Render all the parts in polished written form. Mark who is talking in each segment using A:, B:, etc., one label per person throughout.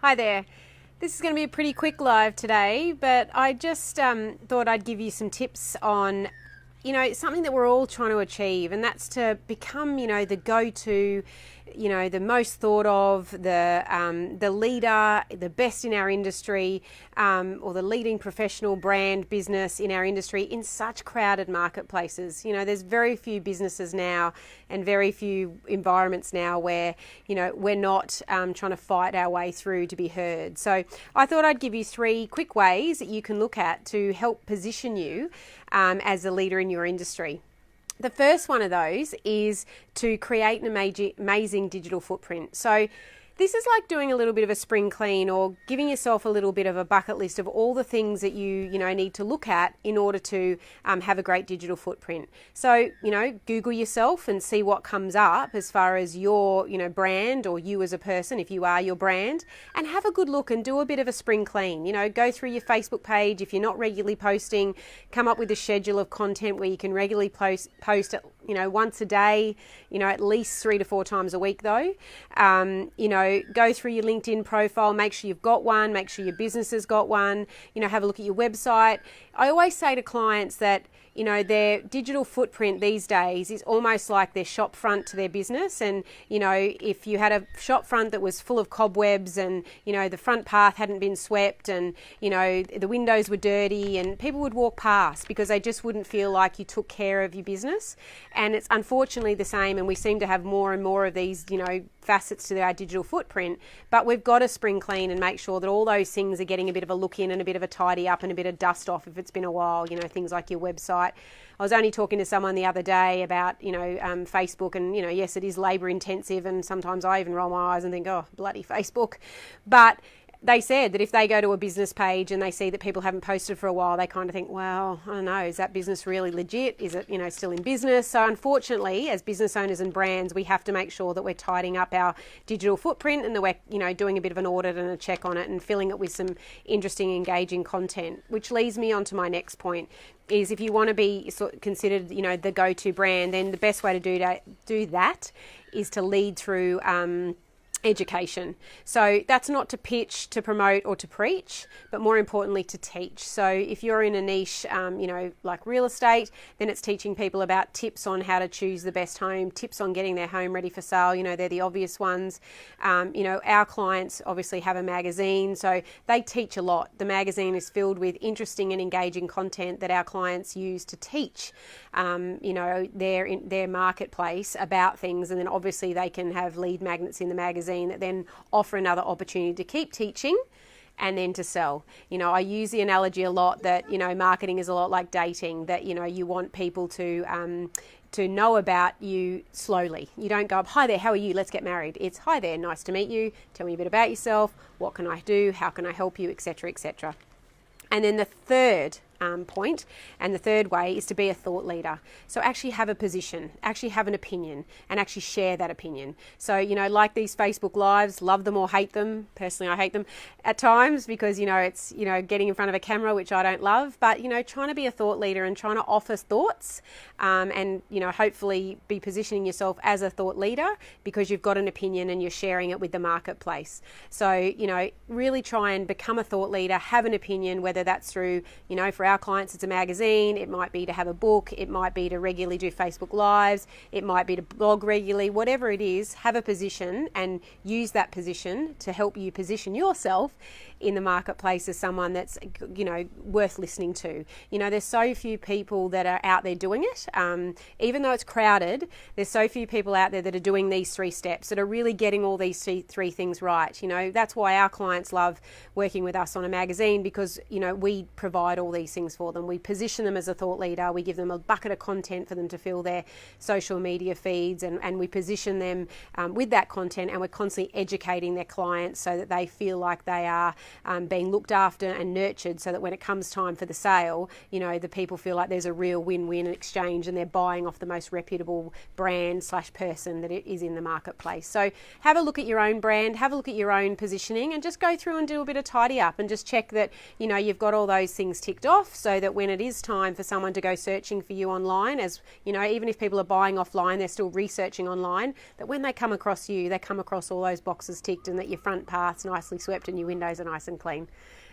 A: Hi there. This is going to be a pretty quick live today, but I just thought I'd give you some tips on, something that we're all trying to achieve, and that's to become, the go-to, the most thought of, the leader, the best in our industry, or the leading professional brand business in our industry in such crowded marketplaces. There's very few businesses now and very few environments now where, we're not trying to fight our way through to be heard. So I thought I'd give you 3 quick ways that you can look at to help position you as a leader in your industry. The first one of those is to create an amazing digital footprint. So this is like doing a little bit of a spring clean or giving yourself a little bit of a bucket list of all the things that you need to look at in order to have a great digital footprint. So, Google yourself and see what comes up as far as your, brand or you as a person, if you are your brand, and have a good look and do a bit of a spring clean. Go through your Facebook page. If you're not regularly posting, come up with a schedule of content where you can regularly post once a day, at least 3 to 4 times a week though. Go through your LinkedIn profile, make sure you've got one, make sure your business has got one, have a look at your website. I always say to clients that, their digital footprint these days is almost like their shop front to their business. And, if you had a shop front that was full of cobwebs and, the front path hadn't been swept and, the windows were dirty and people would walk past because they just wouldn't feel like you took care of your business. And it's unfortunately the same, and we seem to have more and more of these, facets to our digital footprint, but we've got to spring clean and make sure that all those things are getting a bit of a look in and a bit of a tidy up and a bit of dust off if it's been a while, things like your website. I was only talking to someone the other day about, Facebook and, yes, it is labour intensive, and sometimes I even roll my eyes and think, oh, bloody Facebook. But they said that if they go to a business page and they see that people haven't posted for a while, they kind of think, well, I don't know, is that business really legit? Is it, still in business? So unfortunately, as business owners and brands, we have to make sure that we're tidying up our digital footprint and that we're, doing a bit of an audit and a check on it and filling it with some interesting, engaging content, which leads me on to my next point. Is if you want to be considered, the go-to brand, then the best way to do that is to lead through education. So that's not to pitch, to promote or to preach, but more importantly to teach. So if you're in a niche, like real estate, then it's teaching people about tips on how to choose the best home, tips on getting their home ready for sale. They're the obvious ones. Our clients obviously have a magazine, so they teach a lot. The magazine is filled with interesting and engaging content that our clients use to teach, their marketplace about things. And then obviously they can have lead magnets in the magazine that then offer another opportunity to keep teaching and then to sell. I use the analogy a lot that, marketing is a lot like dating, that, you want people to know about you slowly. You don't go up, hi there, how are you? Let's get married. It's, hi there, nice to meet you. Tell me a bit about yourself. What can I do? How can I help you? Etc., etc. And then the third point and the third way is to be a thought leader. So actually have a position, actually have an opinion, and actually share that opinion. So, like these Facebook Lives, love them or hate them. Personally, I hate them at times because, it's, getting in front of a camera, which I don't love, but, trying to be a thought leader and trying to offer thoughts and, hopefully be positioning yourself as a thought leader because you've got an opinion and you're sharing it with the marketplace. So, really try and become a thought leader, have an opinion, whether that's through, for our clients, it's a magazine. It might be to have a book. It might be to regularly do Facebook Lives. It might be to blog regularly. Whatever it is, have a position and use that position to help you position yourself in the marketplace as someone that's, worth listening to. There's so few people that are out there doing it. Even though it's crowded, there's so few people out there that are doing these 3 steps, that are really getting all these 3 things right. That's why our clients love working with us on a magazine because, we provide all these things for them. We position them as a thought leader. We give them a bucket of content for them to fill their social media feeds, and we position them with that content, and we're constantly educating their clients so that they feel like they are being looked after and nurtured, so that when it comes time for the sale, the people feel like there's a real win-win exchange and they're buying off the most reputable brand / person that is in the marketplace. So have a look at your own brand, have a look at your own positioning, and just go through and do a bit of tidy up and just check that, you've got all those things ticked off. enough so that when it is time for someone to go searching for you online, as you know, even if people are buying offline, they're still researching online, that when they come across you, they come across all those boxes ticked and that your front path's nicely swept and your windows are nice and clean.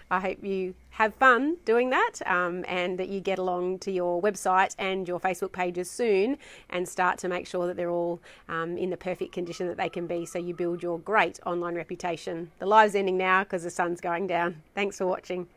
A: I hope you have fun doing that, and that you get along to your website and your Facebook pages soon and start to make sure that they're all in the perfect condition that they can be, so you build your great online reputation. The live's ending now because the sun's going down. Thanks for watching.